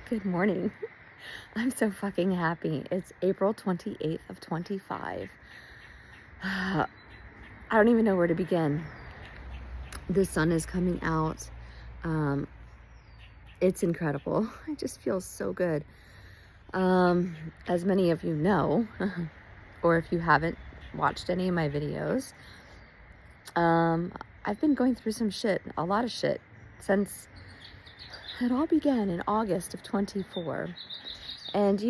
Good morning. I'm so fucking happy. It's April 28th of 25. I don't even know where to begin. The sun is coming out. It's incredible. It just feels so good. As many of you know, or if you haven't watched any of my videos, I've been going through some shit, a lot of shit, since it all began in August of 24. And,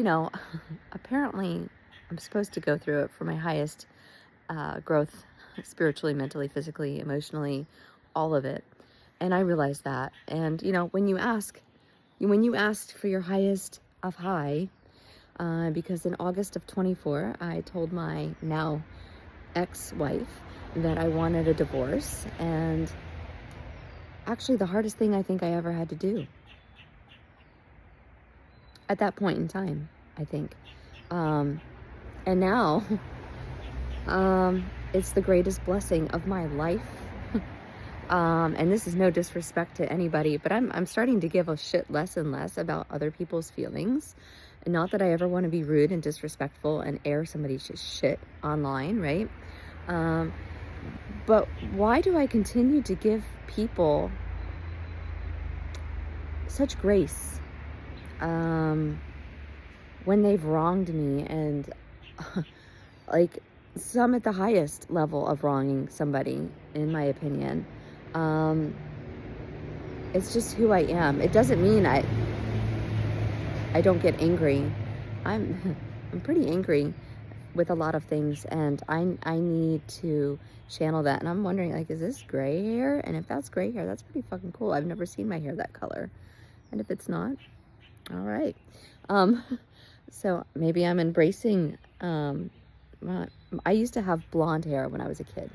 apparently I'm supposed to go through it for my highest growth, spiritually, mentally, physically, emotionally, all of it. And I realized that. And, when you asked for your highest of high, because in August of 24, I told my now ex-wife that I wanted a divorce. And actually the hardest thing I think I ever had to do at that point in time, I think. And now, it's the greatest blessing of my life. And this is no disrespect to anybody, but I'm starting to give a shit less and less about other people's feelings. And not that I ever want to be rude and disrespectful and air somebody's shit online, right? But why do I continue to give people such grace when they've wronged me, and like some at the highest level of wronging somebody, in my opinion? It's just who I am. It doesn't mean I don't get angry. I'm pretty angry with a lot of things, and I need to channel that. And I'm wondering, like, is this gray hair? And if that's gray hair, that's pretty fucking cool. I've never seen my hair that color. And if it's not, all right. So maybe I'm embracing, I used to have blonde hair when I was a kid.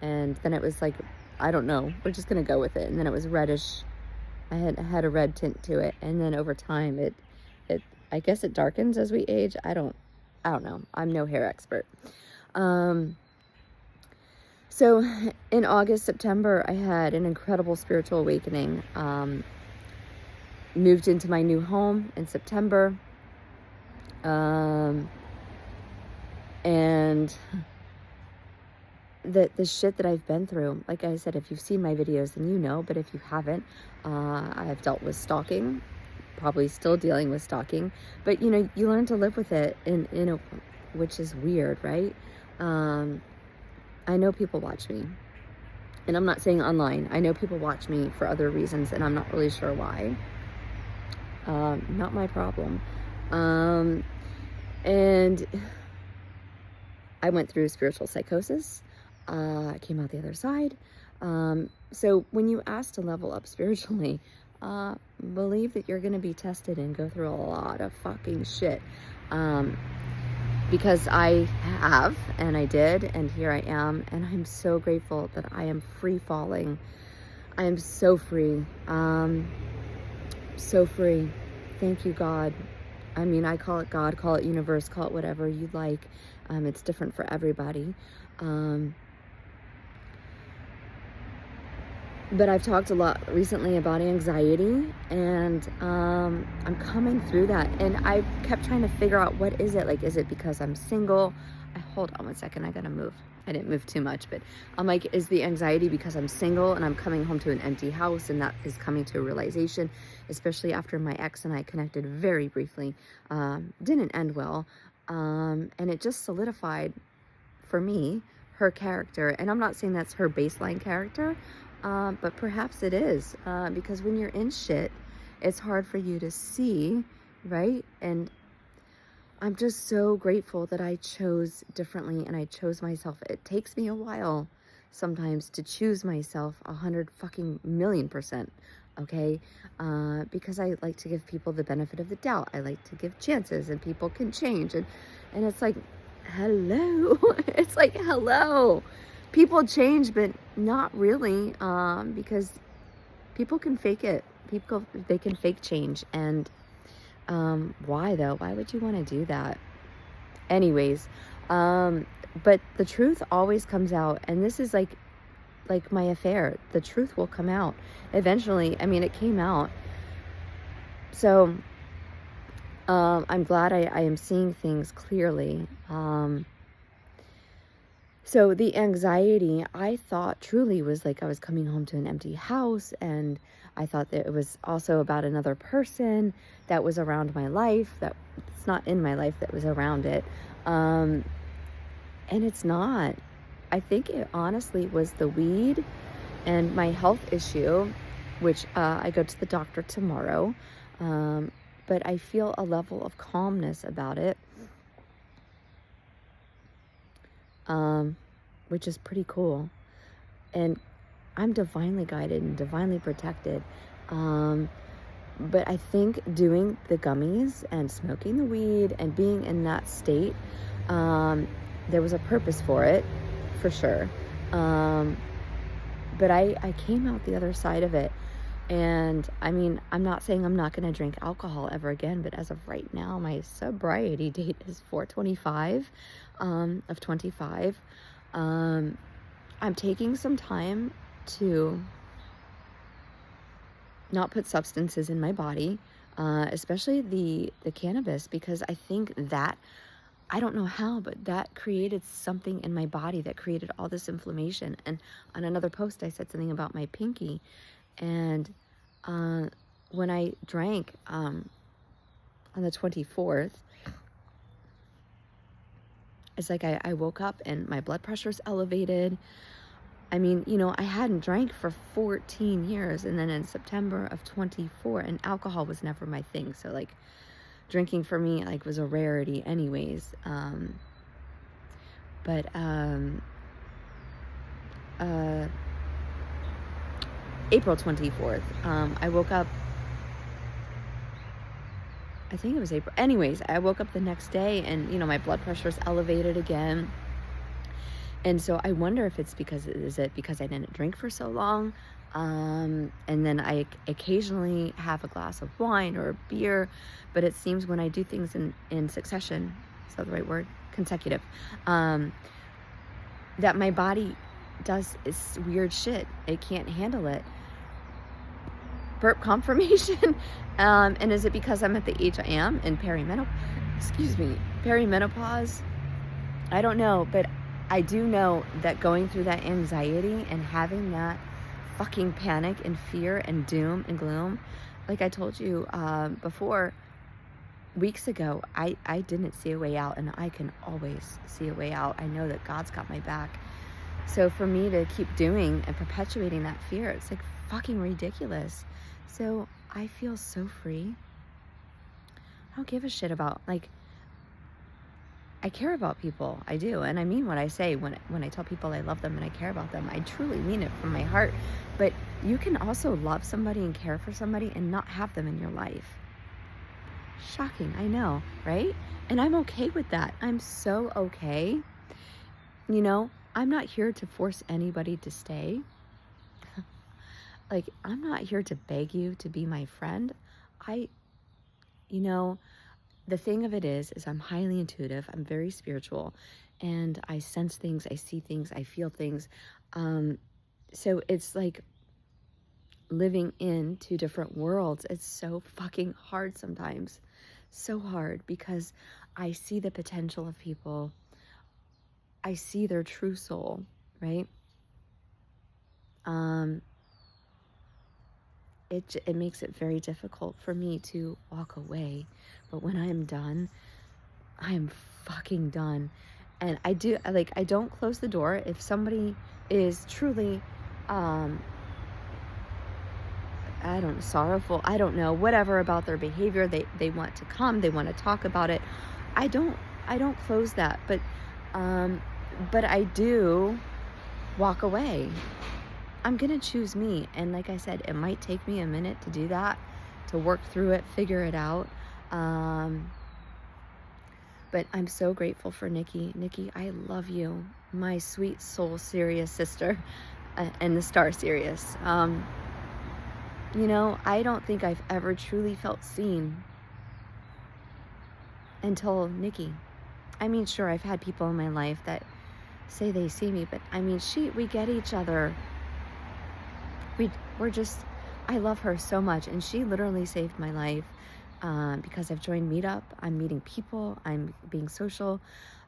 And then it was like, I don't know, we're just going to go with it. And then it was reddish. I had a red tint to it. And then over time, I guess it darkens as we age. I don't know. I'm no hair expert. So in August, September, I had an incredible spiritual awakening. Moved into my new home in September. And the shit that I've been through, like I said, if you've seen my videos, then you know, but if you haven't, I've dealt with stalking, probably still dealing with stalking, but you learn to live with it which is weird, right? I know people watch me, and I'm not saying online. I know people watch me for other reasons, and I'm not really sure why. Not my problem. And I went through spiritual psychosis. I came out the other side. So when you ask to level up spiritually, believe that you're going to be tested and go through a lot of fucking shit. Because I have, and I did, and here I am, and I'm so grateful that I am free falling. I am so free. So free. Thank you, God. I mean, I call it God, call it universe, call it whatever you like. It's different for everybody. But I've talked a lot recently about anxiety, and I'm coming through that. And I kept trying to figure out, what is it? Like, is it because I'm single? Hold on one second, I gotta move. I didn't move too much, but I'm like, is the anxiety because I'm single and I'm coming home to an empty house, and that is coming to a realization, especially after my ex and I connected very briefly. Didn't end well. And it just solidified for me her character. And I'm not saying that's her baseline character, but perhaps it is, because when you're in shit, it's hard for you to see, right? And I'm just so grateful that I chose differently, and I chose myself. It takes me a while sometimes to choose myself 100% okay? Because I like to give people the benefit of the doubt. I like to give chances, and people can change. And it's like, hello. It's like, hello. People change, but not really, because people can fake it. They can fake change. And why though? Why would you want to do that? Anyways, but the truth always comes out, and this is like my affair. The truth will come out eventually. I mean, it came out. So I'm glad I am seeing things clearly. So the anxiety, I thought truly was like I was coming home to an empty house, and I thought that it was also about another person that was around my life, that it's not in my life, that was around it. Um, and it's not. I think it honestly was the weed and my health issue, which I go to the doctor tomorrow. But I feel a level of calmness about it, which is pretty cool. And I'm divinely guided and divinely protected. But I think doing the gummies and smoking the weed and being in that state, there was a purpose for it, for sure. But I came out the other side of it. And I mean, I'm not saying I'm not going to drink alcohol ever again, but as of right now, my sobriety date is 4/25 of 25. I'm taking some time to not put substances in my body, especially the cannabis, because I think that, I don't know how, but that created something in my body that created all this inflammation. And on another post, I said something about my pinky. And when I drank on the 24th, it's like I woke up and my blood pressure's elevated. I mean, I hadn't drank for 14 years. And then in September of 24, and alcohol was never my thing. So like drinking for me like was a rarity anyways. But April 24th, I woke up, I think it was April. Anyways, I woke up the next day and, my blood pressure is elevated again. And so I wonder if it's is it because I didn't drink for so long? And then I occasionally have a glass of wine or a beer, but it seems when I do things in succession, is that the right word? Consecutive, that my body does this weird shit. It can't handle it. Burp confirmation. And is it because I'm at the age I am in perimenopause? I don't know, but I do know that going through that anxiety and having that fucking panic and fear and doom and gloom, like I told you before, weeks ago, I didn't see a way out, and I can always see a way out. I know that God's got my back. So for me to keep doing and perpetuating that fear, it's like fucking ridiculous. So I feel so free. I don't give a shit about, like, I care about people. I do. And I mean what I say when I tell people I love them and I care about them. I truly mean it from my heart. But you can also love somebody and care for somebody and not have them in your life. Shocking, I know, right? And I'm okay with that. I'm so okay. I'm not here to force anybody to stay. Like, I'm not here to beg you to be my friend. The thing of it is I'm highly intuitive. I'm very spiritual, and I sense things, I see things, I feel things. So it's like living in two different worlds. It's so fucking hard sometimes. So hard, because I see the potential of people. I see their true soul, right? It makes it very difficult for me to walk away. But when I am done, I am fucking done. And I don't close the door. If somebody is truly, sorrowful, I don't know, whatever about their behavior, they want to come, they want to talk about it. I don't close that, but I do walk away. I'm going to choose me. And like I said, it might take me a minute to do that, to work through it, figure it out. But I'm so grateful for Nikki. Nikki, I love you. My sweet soul Sirius sister, and the star Sirius. I don't think I've ever truly felt seen until Nikki. I mean, sure, I've had people in my life that say they see me, but I mean, we get each other. I love her so much, and she literally saved my life. because I've joined Meetup. I'm meeting people. I'm being social.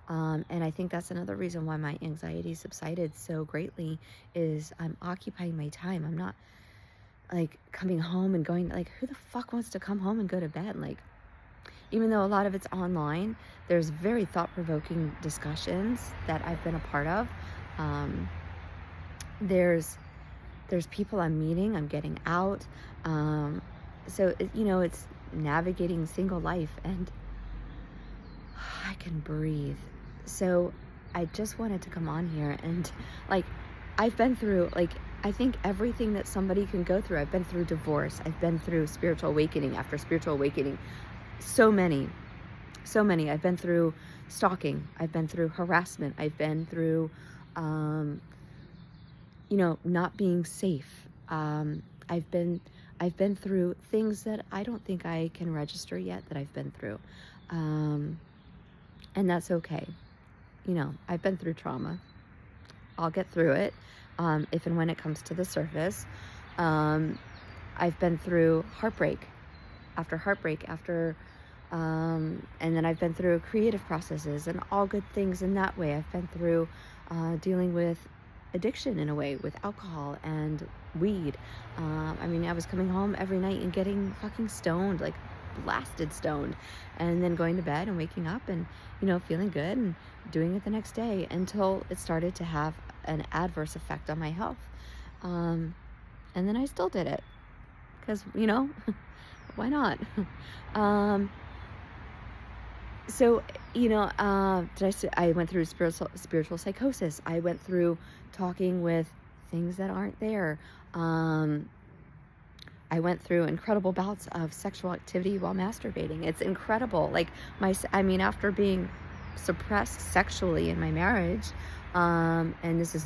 And I think that's another reason why my anxiety subsided so greatly is I'm occupying my time. I'm not like coming home and going, like, who the fuck wants to come home and go to bed? Like, even though a lot of it's online, there's very thought-provoking discussions that I've been a part of. There's people I'm meeting, I'm getting out. So, it's navigating single life, and I can breathe. So I just wanted to come on here and, like, I've been through, like, I think everything that somebody can go through. I've been through divorce. I've been through spiritual awakening after spiritual awakening. So many. I've been through stalking. I've been through harassment. I've been through, not being safe. I've been through things that I don't think I can register yet that I've been through. And that's okay. I've been through trauma. I'll get through it if and when it comes to the surface. I've been through heartbreak, and then I've been through creative processes and all good things in that way. I've been through dealing with addiction in a way, with alcohol and weed. I was coming home every night and getting fucking stoned, like blasted stoned, and then going to bed and waking up and, feeling good and doing it the next day until it started to have an adverse effect on my health. And then I still did it because, why not? So, I went through spiritual psychosis. I went through talking with things that aren't there. I went through incredible bouts of sexual activity while masturbating. It's incredible. Like after being suppressed sexually in my marriage, and this is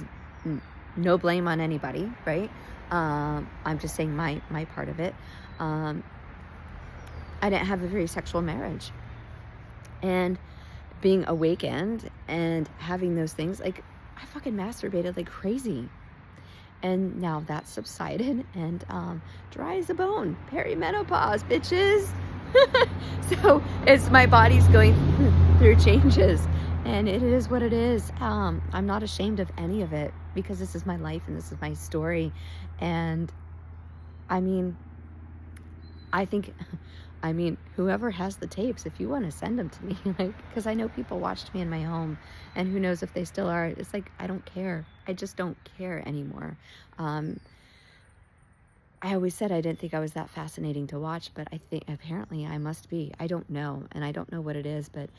no blame on anybody, right? I'm just saying my part of it. I didn't have a very sexual marriage. And being awakened and having those things, like, I fucking masturbated like crazy. And now that's subsided and dry as a bone. Perimenopause, bitches. So it's my body's going through changes. And it is what it is. I'm not ashamed of any of it because this is my life and this is my story. And whoever has the tapes, if you want to send them to me, because I know people watched me in my home, and who knows if they still are. It's like, I don't care. I just don't care anymore. I always said I didn't think I was that fascinating to watch, but I think apparently I must be. I don't know, and I don't know what it is, but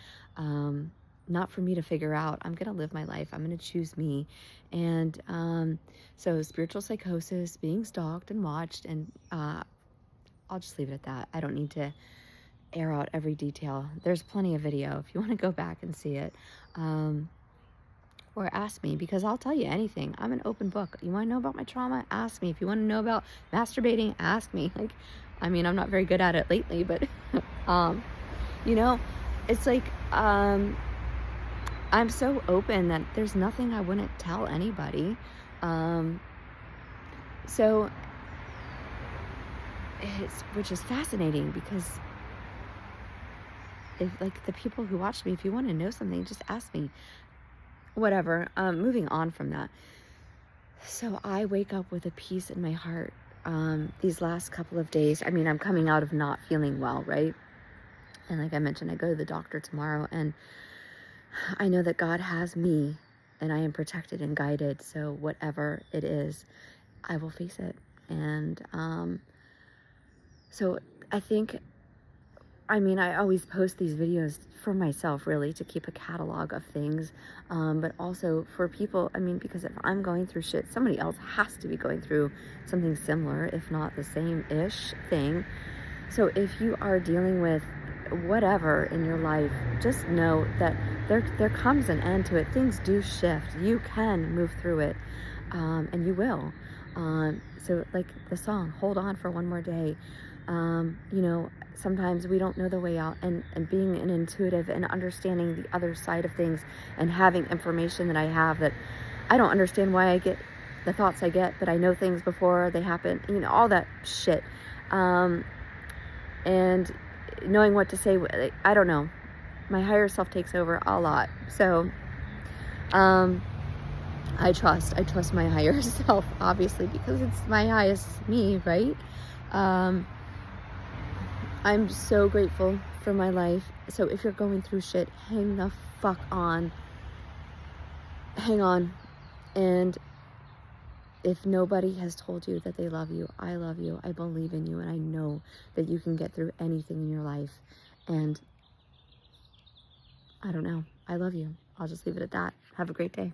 not for me to figure out. I'm going to live my life. I'm going to choose me. And so spiritual psychosis, being stalked and watched, and I'll just leave it at that. I don't need to air out every detail. There's plenty of video if you want to go back and see it. Or ask me, because I'll tell you anything. I'm an open book. You want to know about my trauma? Ask me. If you want to know about masturbating, ask me. I'm not very good at it lately, but, it's like, I'm so open that there's nothing I wouldn't tell anybody. Which is fascinating because the people who watch me, if you want to know something, just ask me. Whatever. Moving on from that. So I wake up with a peace in my heart. These last couple of days, I'm coming out of not feeling well, right? And like I mentioned, I go to the doctor tomorrow, and I know that God has me and I am protected and guided. So whatever it is, I will face it. And, so I think, I always post these videos for myself, really, to keep a catalog of things, but also for people, because if I'm going through shit, somebody else has to be going through something similar, if not the same-ish thing. So if you are dealing with whatever in your life, just know that there comes an end to it. Things do shift. You can move through it, and you will. So like the song, Hold On for One More Day. Sometimes we don't know the way out, and being an intuitive and understanding the other side of things and having information that I have that I don't understand why I get the thoughts I get, but I know things before they happen, all that shit. And knowing what to say. Like, I don't know. My higher self takes over a lot. So, I trust my higher self, obviously, because it's my highest me, right? I'm so grateful for my life. So if you're going through shit, hang the fuck on. Hang on. And if nobody has told you that they love you, I love you. I believe in you. And I know that you can get through anything in your life. And I don't know. I love you. I'll just leave it at that. Have a great day.